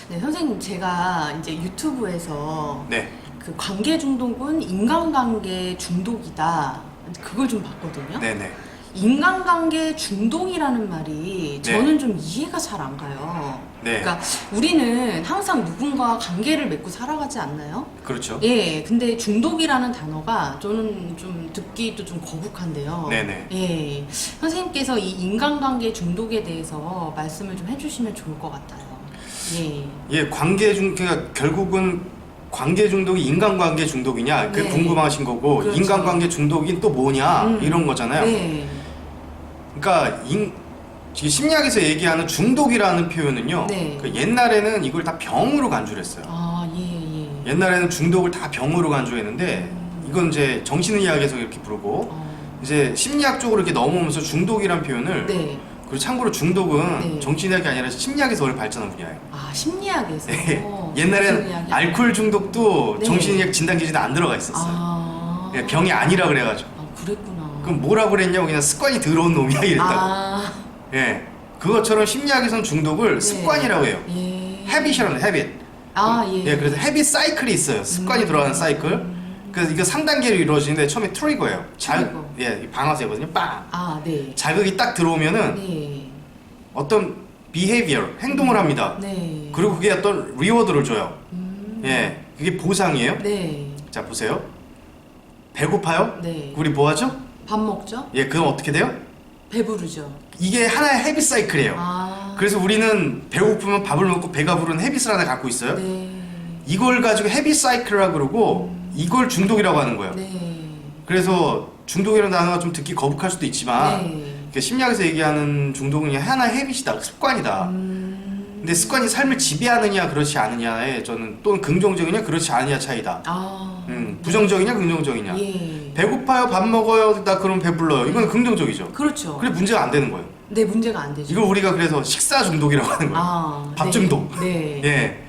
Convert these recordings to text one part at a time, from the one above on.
네, 선생님 제가 이제 유튜브에서 네. 그 관계 중독은 인간관계 중독이다. 그걸 좀 봤거든요. 네네. 인간관계 중독이라는 말이 저는 좀 이해가 잘 안 가요. 네. 그러니까 우리는 항상 누군가와 관계를 맺고 살아가지 않나요? 그렇죠. 예, 근데 중독이라는 단어가 저는 좀 듣기도 좀 거북한데요. 네네. 예, 선생님께서 이 인간관계 중독에 대해서 말씀을 좀 해주시면 좋을 것 같아요. 예. 예, 그러니까 결국은 관계 중독이 인간관계 중독이냐 그게 네. 궁금하신 거고 그렇죠. 인간관계 중독이 또 뭐냐 이런 거잖아요. 네. 그러니까 심리학에서 얘기하는 중독이라는 표현은요. 네. 그 옛날에는 이걸 다 병으로 간주를 했어요. 아, 예, 예. 옛날에는 중독을 다 병으로 간주했는데 이건 이제 정신의학에서 이렇게 부르고 이제 심리학 쪽으로 이렇게 넘어오면서 중독이란 표현을 네. 그리고 참고로 중독은 네. 정신의학이 아니라 심리학에서 원래 발전한 분야예요. 아, 심리학에서. 네. 옛날에는 정신의학이 알코올 중독도 네. 정신의학 진단 기준에 안 들어가 있었어요. 아. 예, 병이 아니라 그래가지고. 아, 그랬구나. 그럼 뭐라고 그랬냐고 그냥 습관이 들어온 놈이야 이랬다고. 아. 예, 그것처럼 심리학에서는 중독을 네. 습관이라고 해요. 예. 헤빗이라는 헤빗. 아, 예. 예, 그래서 헤빗 사이클이 있어요. 습관이 들어가는 사이클. 그래서 이거 3단계로 이루어지는데 처음에 트리거예요. 트리거. 예, 방아쇠거든요. 빵. 아, 네. 자극이 딱 들어오면은 네. 어떤 behavior, 행동을 합니다. 네. 그리고 그게 어떤 리워드를 줘요. 예, 그게 보상이에요. 네. 자, 보세요. 배고파요? 네. 우리 뭐 하죠? 밥 먹죠? 예, 그럼 어떻게 돼요? 배부르죠. 이게 하나의 헤빗 사이클이에요. 아. 그래서 우리는 배고프면 밥을 먹고 배가 부르는 헤빗을 하나 갖고 있어요. 네. 이걸 가지고 헤빗 사이클이라고 그러고 이걸 중독이라고 하는 거예요. 네. 그래서 중독이라는 단어가 좀 듣기 거북할 수도 있지만 네. 심리학에서 얘기하는 중독은 그냥 하나의 헤빗이다, 습관이다. 근데 습관이 삶을 지배하느냐 그렇지 않느냐에 저는 또는 긍정적이냐 그렇지 않느냐 차이다. 아. 부정적이냐 긍정적이냐. 예. 배고파요, 밥 먹어요, 나 그럼 배불러요. 이건 긍정적이죠. 그렇죠. 그래 문제가 안 되는 거예요. 네, 문제가 안 되죠. 이걸 우리가 그래서 식사 중독이라고 하는 거예요. 아. 밥 네. 중독. 네. 예.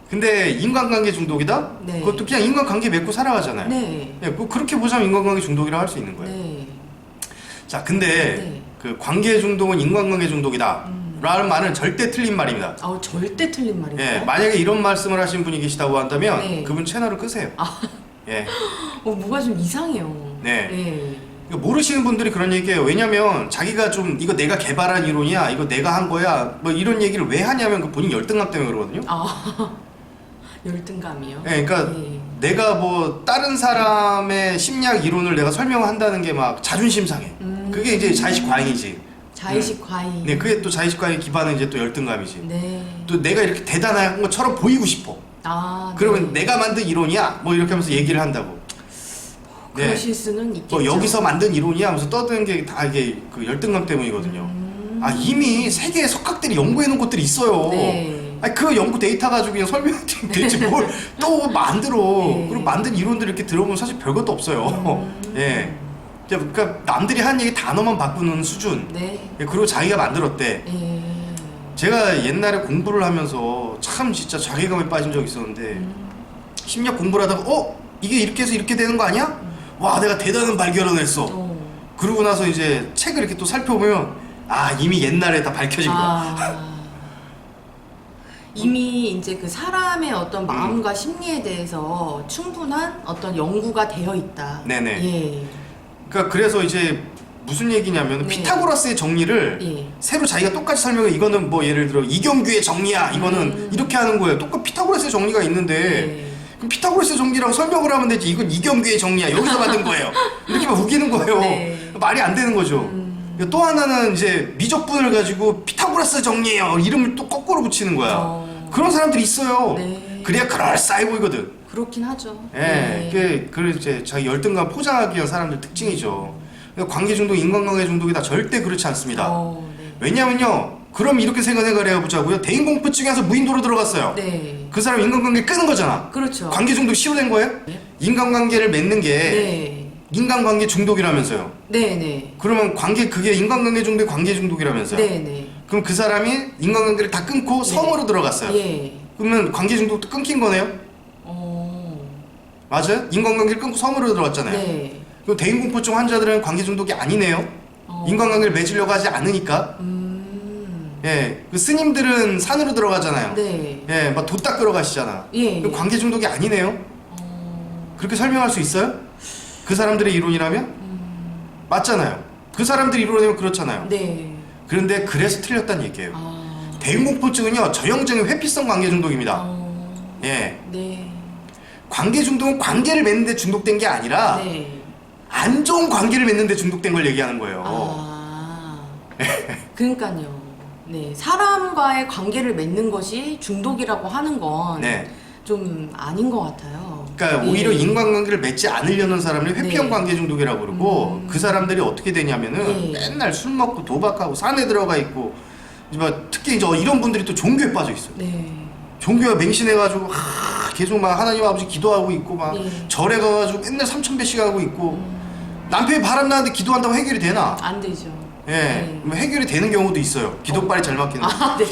근데 인간관계 중독이다? 네. 그것도 그냥 인간관계 맺고 살아가잖아요. 네. 예, 뭐 그렇게 보자면 인간관계 중독이라고 할 수 있는 거예요. 네. 자, 근데 네. 그 관계 중독은 인간관계 중독이다. 라는 말은 절대 틀린 말입니다. 절대 틀린 말인가요? 예, 만약에 이런 말씀을 하신 분이 계시다고 한다면 네. 그분 채널을 끄세요. 예. 뭐가 좀 이상해요. 네. 네. 모르시는 분들이 그런 얘기해요. 왜냐면 자기가 좀 이거 내가 개발한 이론이야, 이거 내가 한 거야, 뭐 이런 얘기를 왜 하냐면 그 본인 열등감 때문에 그러거든요. 열등감이요? 예, 그러니까 네. 내가 뭐 다른 사람의 심리학 이론을 내가 설명한다는 게 막 자존심 상해. 그게 이제 자의식 과잉이지. 자의식 과잉. 네, 그게 또 자의식 과잉의 기반은 이제 또 열등감이지. 네. 또 내가 이렇게 대단한 것처럼 보이고 싶어. 그러면 네. 내가 만든 이론이야, 뭐 이렇게 하면서 얘기를 한다고. 그러실 수는 있겠죠. 뭐 여기서 만든 이론이야 하면서 떠드는 게 다 이게 그 열등감 때문이거든요. 아, 이미 세계의 석학들이 연구해 놓은 것들이 있어요. 네. 아니, 그 연구 데이터 가지고 그냥 설명하면 되지 뭘 또 만들어. 네. 그리고 만든 이론들 이렇게 들어보면 사실 별것도 없어요. 예. 그러니까 남들이 한 얘기 단어만 바꾸는 수준. 네. 예, 그리고 자기가 만들었대. 네. 제가 옛날에 공부를 하면서 참 진짜 자괴감에 빠진 적이 있었는데 심리학 공부를 하다가 이게 이렇게 해서 이렇게 되는 거 아니야? 와, 내가 대단한 발견을 했어. 그러고 나서 이제 책을 이렇게 또 살펴보면 이미 옛날에 다 밝혀진 거야. 이미 이제 그 사람의 어떤 마음과 심리에 대해서 충분한 어떤 연구가 되어 있다. 네네. 예. 그러니까 그래서 이제 무슨 얘기냐면 네. 피타고라스의 정리를 예. 새로 자기가 똑같이 설명해. 이거는 뭐 예를 들어 이경규의 정리야, 이거는 이렇게 하는 거예요. 똑같이 피타고라스의 정리가 있는데 예. 그럼 피타고라스의 정리라고 설명을 하면 되지. 이건 이경규의 정리야, 여기서 만든 거예요. 이렇게 막 우기는 거예요. 네. 말이 안 되는 거죠. 또 하나는 이제 미적분을 가지고 피타고라스 정리예요, 이름을 또 거꾸로 붙이는 거야. 그런 사람들이 있어요. 네. 그래야 그럴싸해 보이거든. 그렇긴 하죠. 예, 그게 이제 자기 열등감 포장하기 위한 사람들 특징이죠. 그러니까 관계 중독, 인간관계 중독이 다 절대 그렇지 않습니다. 네. 왜냐면요, 그럼 이렇게 생각을 해보자고요. 대인공포증에서 무인도로 들어갔어요. 네. 그 사람 인간관계 끄는 거잖아. 그렇죠. 관계 중독 시효된 거예요? 네. 인간관계를 맺는 게 네. 인간관계 중독이라면서요. 네, 네. 그러면 그게 인간관계 중독이 관계 중독이라면서요. 네, 네. 그럼 그 사람이 인간관계를 다 끊고 섬으로 들어갔어요. 예. 그러면 관계 중독도 끊긴 거네요? 맞아요? 인간관계를 끊고 섬으로 들어갔잖아요. 네. 그럼 대인공포증 환자들은 관계 중독이 아니네요. 인간관계를 맺으려고 하지 않으니까. 예, 그 스님들은 산으로 들어가잖아요. 네. 예, 막 돛 닦으러 가시잖아. 예. 그 관계 중독이 아니네요. 그렇게 설명할 수 있어요? 그 사람들의 이론이라면? 맞잖아요. 그 사람들 이론이라면 그렇잖아요. 네. 그런데 그래서 틀렸다는 얘기예요. 아. 대인공포증은요, 전형적인 회피성 관계 중독입니다. 예. 네. 관계 중독은 관계를 맺는데 중독된 게 아니라 네. 안 좋은 관계를 맺는데 중독된 걸 얘기하는 거예요. 아. 그러니까요. 네. 사람과의 관계를 맺는 것이 중독이라고 하는 건 네. 좀 아닌 것 같아요. 그러니까 예. 오히려 인간관계를 맺지 않으려는 사람을 회피형 네. 관계 중독이라고 그러고 그 사람들이 어떻게 되냐면은 예. 맨날 술 먹고 도박하고 산에 들어가 있고 특히 이제 이런 분들이 또 종교에 빠져 있어요. 네. 종교에 맹신해가지고 계속 막 하나님 아버지 기도하고 있고 막 예. 절에 가가지고 맨날 3,000배씩 하고 있고 남편이 바람 나는데 기도한다고 해결이 되나? 안 되죠. 예, 네. 해결이 되는 경우도 있어요. 기도빨이 잘 막히는. 아, 네.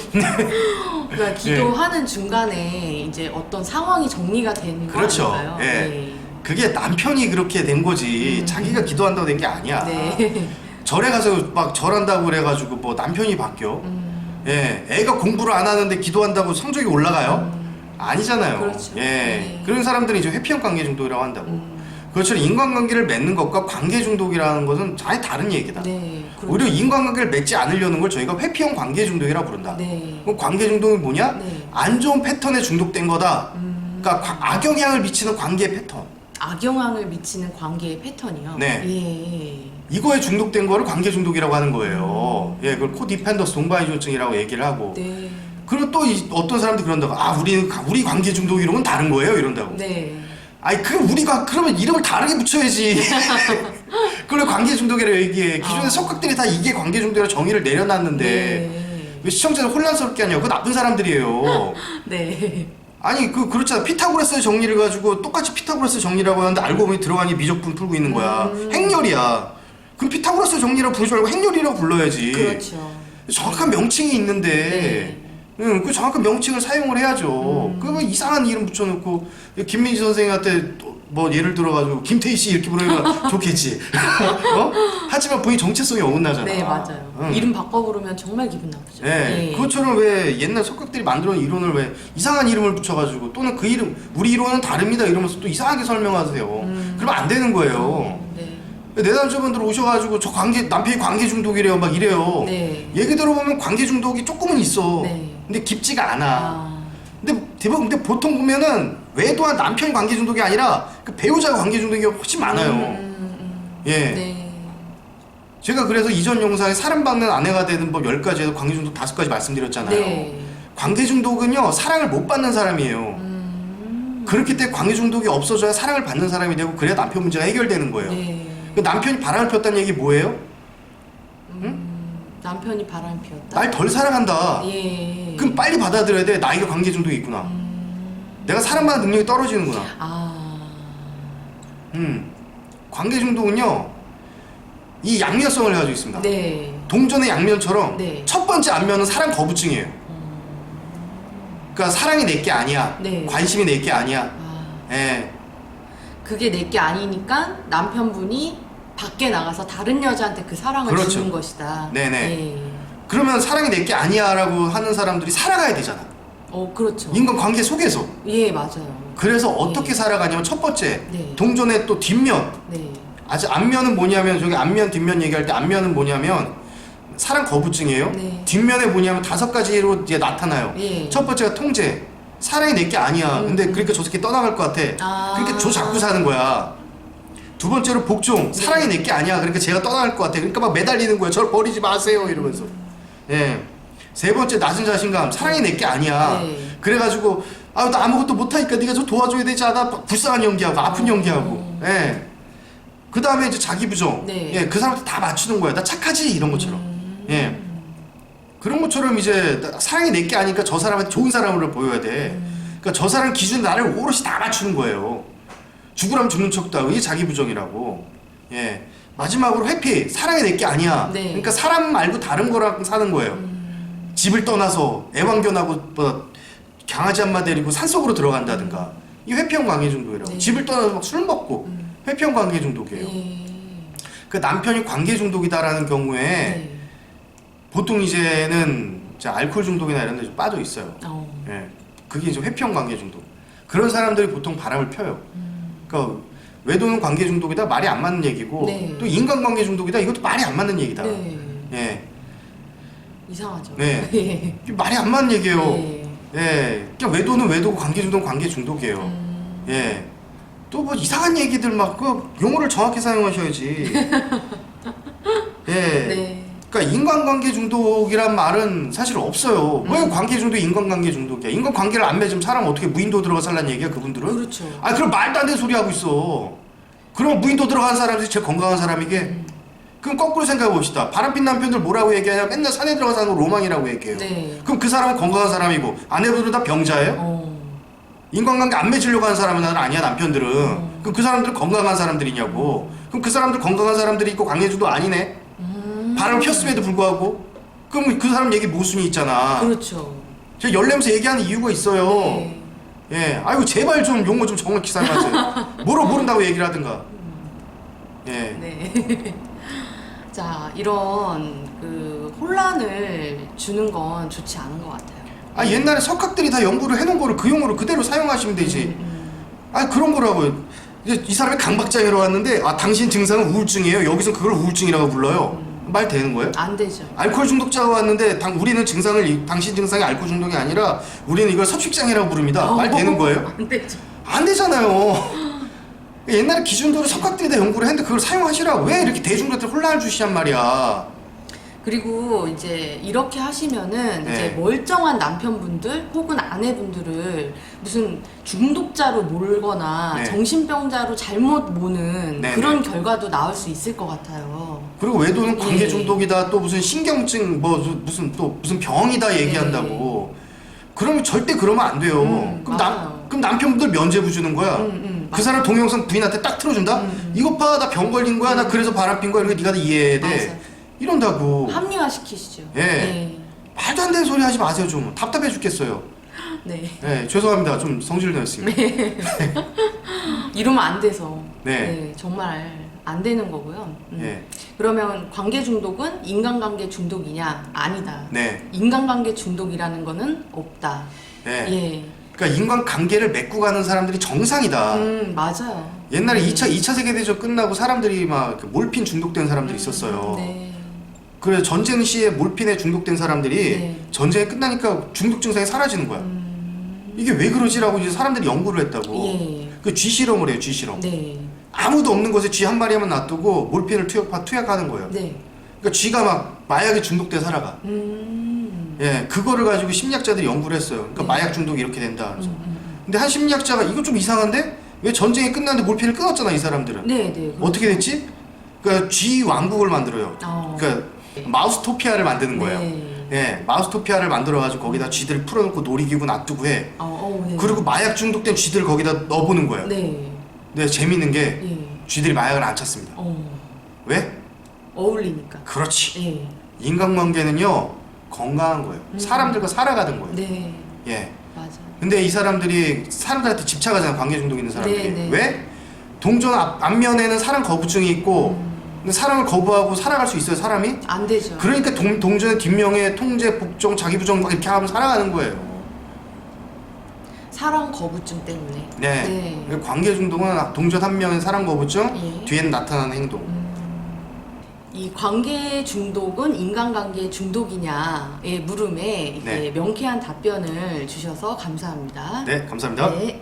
그러니까 기도하는 중간에 이제 어떤 상황이 정리가 되는 거 그렇죠. 아닌가요? 예. 네. 그게 남편이 그렇게 된 거지 자기가 기도한다고 된 게 아니야. 네. 절에 가서 막 절한다고 그래가지고 뭐 남편이 바뀌어. 예, 애가 공부를 안 하는데 기도한다고 성적이 올라가요? 아니잖아요. 그렇죠. 예, 네. 그런 사람들이 이제 회피형 관계 중독이라고 한다고. 그렇지만 인간관계를 맺는 것과 관계 중독이라는 것은 전혀 다른 얘기다. 네. 그렇죠. 오히려 인간관계를 맺지 않으려는 걸 저희가 회피형 관계 중독이라고 부른다. 네. 그럼 관계 중독이 뭐냐? 네. 안 좋은 패턴에 중독된 거다. 그러니까 악영향을 미치는 관계 패턴. 악영향을 미치는 관계의 패턴이요. 네. 예. 이거에 중독된 거를 관계 중독이라고 하는 거예요. 예, 그걸 코디펜더스 동반이존증이라고 얘기를 하고. 네. 그리고 또 어떤 사람들이 그런다고. 아, 우리 관계 중독 이름은 다른 거예요, 이런다고. 네. 아니, 그러면 이름을 다르게 붙여야지. 그걸 관계 중독이라고 얘기해. 기존의 석학들이 다 이게 관계 중독이라고 정의를 내려놨는데 네. 왜 시청자들 혼란스럽게 하냐고. 그거 나쁜 사람들이에요. 네. 아니 그렇잖아. 피타고라스의 정리를 가지고 똑같이 피타고라스 정리라고 하는데 알고 보니 들어가니 미적분 풀고 있는 거야. 행렬이야. 그럼 피타고라스 정리라고 부르지 말고 행렬이라고 불러야지. 그렇죠. 정확한 명칭이 있는데 네. 응, 그 정확한 명칭을 사용을 해야죠. 그거 이상한 이름 붙여놓고 김민지 선생님한테 뭐 예를 들어가지고 김태희 씨 이렇게 부르면 좋겠지. 어? 하지만 본인 정체성이 어긋나잖아. 네, 맞아요. 응. 이름 바꿔 부르면 정말 기분 나쁘죠. 네, 그것처럼 왜 옛날 석학들이 만들어놓은 이론을 왜 이상한 이름을 붙여가지고 또는 그 이름 우리 이론은 다릅니다 이러면서 또 이상하게 설명하세요. 그러면 안 되는 거예요. 네. 내담자분들 오셔가지고 저 남편이 관계 중독이래요 막 이래요. 네. 얘기 들어보면 관계 중독이 조금은 있어. 네. 근데 깊지가 않아. 아. 근데 보통 보면은 외도한 남편이 관계 중독이 아니라 그 배우자가 관계 중독이 훨씬 많아요. 예. 네. 제가 그래서 이전 영상에 사랑받는 아내가 되는 법 10가지에서 관계 중독 5가지 말씀드렸잖아요. 네. 관계 중독은요, 사랑을 못 받는 사람이에요. 그렇기 때문에 관계 중독이 없어져야 사랑을 받는 사람이 되고, 그래야 남편 문제가 해결되는 거예요. 네. 그 남편이 바람을 폈다는 얘기 뭐예요? 남편이 바람 피웠다. 날 덜 사랑한다. 예. 그럼 빨리 받아들여야 돼. 나이가 관계 중독이 있구나. 내가 사랑받는 능력이 떨어지는구나. 아. 관계 중독은요, 이 양면성을 가지고 있습니다. 네. 동전의 양면처럼 네. 첫 번째 앞면은 사랑 거부증이에요. 그러니까 사랑이 내게 아니야. 네. 관심이 내게 아니야. 아. 예. 그게 내게 아니니까 남편분이 밖에 나가서 다른 여자한테 그 사랑을 그렇죠. 주는 것이다. 네네. 예. 그러면 사랑이 내게 아니야라고 하는 사람들이 살아가야 되잖아. 그렇죠. 인간 관계 속에서. 예, 맞아요. 그래서 어떻게 네. 살아가냐면 첫 번째, 네. 동전의 또 뒷면. 네. 아직 앞면은 뭐냐면 저기 앞면 뒷면 얘기할 때 앞면은 뭐냐면 사랑 거부증이에요. 네. 뒷면에 뭐냐면 5가지로 이제 나타나요. 예. 첫 번째가 통제. 사랑이 내게 아니야. 근데 그러니까 저 새끼 떠나갈 것 같아. 아. 그러니까 저 잡고 사는 거야. 두 번째로 복종. 사랑이 내게 아니야. 그러니까 제가 떠나갈 것 같아. 그러니까 막 매달리는 거야. 저를 버리지 마세요. 이러면서. 예. 세 번째 낮은 자신감. 사랑이 내게 아니야. 네. 그래가지고 나 아무것도 못하니까 네가 좀 도와줘야 되지 않아? 불쌍한 연기하고 아픈 연기하고. 예. 그 다음에 이제 자기 부정. 네. 예. 그 사람한테 다 맞추는 거야. 나 착하지 이런 것처럼. 예. 그런 것처럼 이제 사랑이 내게 아니까 저 사람한테 좋은 사람으로 보여야 돼. 그러니까 저 사람 기준 나를 오롯이 다 맞추는 거예요. 죽으라면 죽는 척도 하고 이게 자기 부정이라고. 예. 마지막으로 회피. 사랑이 내게 아니야. 네. 그러니까 사람 말고 다른 거랑 사는 거예요. 집을 떠나서 애완견하고 뭐 강아지 한 마리 데리고 산속으로 들어간다든가. 이 회피형 관계 중독이라고. 네. 집을 떠나서 막 술 먹고 회피형 관계 중독이에요. 예. 그 남편이 관계 중독이다라는 경우에 네. 보통 이제는 자, 알코올 중독이나 이런 데 좀 빠져 있어요. 어. 예. 그게 이제 회피형 관계 중독. 그런 사람들이 보통 바람을 펴요. 그러니까 외도는 관계 중독이다 말이 안 맞는 얘기고 네. 또 인간 관계 중독이다 이것도 말이 안 맞는 얘기다. 네. 예. 이상하죠. 네. 예. 이게 말이 안 맞는 얘기예요. 네. 예. 그러니까 외도는 외도고 관계 중독은 관계 중독이에요. 예. 또 뭐 이상한 얘기들 막 그 용어를 정확히 사용하셔야지. 예. 네. 그러니까 인간관계 중독이란 말은 사실 없어요. 왜 관계 중독이 인간관계 중독이야? 인간관계를 안 맺으면 사람 어떻게 무인도 들어가 살란 얘기야 그분들은? 그렇죠. 아 그럼 말도 안 되는 소리 하고 있어. 그럼 무인도 들어간 사람이 제일 건강한 사람이게? 그럼 거꾸로 생각해 봅시다. 바람핀 남편들 뭐라고 얘기하냐? 맨날 산에 들어가 사는 거 로망이라고 얘기해요. 네. 그럼 그 사람은 건강한 사람이고 아내분들은 다 병자예요? 어. 인간관계 안 맺으려고 하는 사람은 아니야 남편들은. 그럼 그 사람들 건강한 사람들이냐고. 그럼 그 사람들 건강한 사람들이 있고 관계 중독 아니네? 바람을 폈음에도 불구하고 그럼 그 사람 얘기 모순이 있잖아. 그렇죠. 제가 열내면서 얘기하는 이유가 있어요. 네. 예, 아이고 제발 좀 용어 좀 정확히 사용하세요. 뭐로 모른다고 얘기를 하든가. 예, 네. 자, 이런 그 혼란을 주는 건 좋지 않은 것 같아요. 아 옛날에 석학들이 다 연구를 해놓은 거를 그 용어로 그대로 사용하시면 되지. 아 그런 거라고요. 이제 이 사람이 강박장애로 왔는데 아 당신 증상은 우울증이에요. 여기서 그걸 우울증이라고 불러요. 말 되는 거예요? 안 되죠. 알코올 중독자가 왔는데 우리는 증상을 당신 증상이 알코올 중독이 아니라 우리는 이걸 섭식장애라고 부릅니다. 말 되는 거예요? 안 되죠. 안 되잖아요. 옛날에 기준도로 석학들이 다 연구를 했는데 그걸 사용하시라고. 왜 이렇게 대중들한테 혼란을 주시냔 말이야. 그리고 이제 이렇게 하시면은 네. 이제 멀쩡한 남편분들 혹은 아내분들을 무슨 중독자로 몰거나 네. 정신병자로 잘못 모는 네, 그런 네. 결과도 나올 수 있을 것 같아요. 그리고 외도는 관계 예. 중독이다 또 무슨 신경증 뭐 무슨 병이다 얘기한다고. 그러면 절대 그러면 안 돼요. 그럼 맞아요. 그럼 남편분들 면죄부 주는 거야. 그 사람 동영상 부인한테 딱 틀어준다? 이것 봐, 나 병 걸린 거야, 나 그래서 바람 핀 거야, 이렇게 네가 다 이해해야 돼. 맞아요. 이런다고. 합리화시키시죠. 예. 네. 말도 안 되는 소리 하지 마세요, 좀. 답답해 죽겠어요. 네. 예, 죄송합니다. 좀 성질을 내었습니다. 이러면 안 돼서. 네. 정말 안 되는 거고요. 예. 그러면 관계 중독은 인간관계 중독이냐? 아니다. 네. 인간관계 중독이라는 거는 없다. 예. 예. 그러니까 인간 관계를 맺고 가는 사람들이 정상이다. 맞아요. 옛날에 2차 세계대전 끝나고 사람들이 막 몰핀 중독된 사람들이 있었어요. 네. 그래서 전쟁 시에 몰핀에 중독된 사람들이 네. 전쟁이 끝나니까 중독 증상이 사라지는 거야. 이게 왜 그러지라고 이제 사람들이 연구를 했다고. 예. 그 쥐 실험을 해요, 쥐 실험. 네. 아무도 없는 곳에 쥐 한 마리만 놔두고 몰핀을 투약하는 거예요. 네. 그러니까 쥐가 막 마약에 중독돼 살아가. 예, 그거를 가지고 심리학자들이 연구를 했어요. 그러니까 네. 마약 중독이 이렇게 된다. 그래서. 근데 한 심리학자가 이거 좀 이상한데 왜 전쟁이 끝났는데 몰핀을 끊었잖아 이 사람들은. 네, 네. 어떻게 됐지? 그러니까 쥐 왕국을 만들어요. 그러니까 마우스토피아를 만드는 거예요. 네. 예, 마우스토피아를 만들어가지고 거기다 쥐들 풀어놓고 놀이기구 놔두고 해. 네. 그리고 마약 중독된 쥐들을 거기다 넣어보는 거예요. 네. 근데 재밌는 게 예. 쥐들이 마약을 안 찾습니다. 왜? 어울리니까. 그렇지. 예. 인간관계는요 건강한 거예요. 사람들과 살아가는 거예요. 네. 예. 맞아요. 근데 이 사람들이 사람들한테 집착하잖아요. 관계 중독 있는 사람들이. 네, 네. 왜? 동전 앞면에는 사랑 거부증이 있고 근데 사랑을 거부하고 살아갈 수 있어요 사람이? 안 되죠. 그러니까 동전의 뒷면에 통제, 복종, 자기 부정 막 이렇게 하면 살아가는 거예요. 사랑 거부증 때문에. 네. 관계 중독은 동전 한 면에 사랑 거부증, 예. 뒤에는 나타나는 행동. 이 관계 중독은 인간관계 중독이냐의 물음에 이렇게 네. 명쾌한 답변을 주셔서 감사합니다. 네, 감사합니다. 네.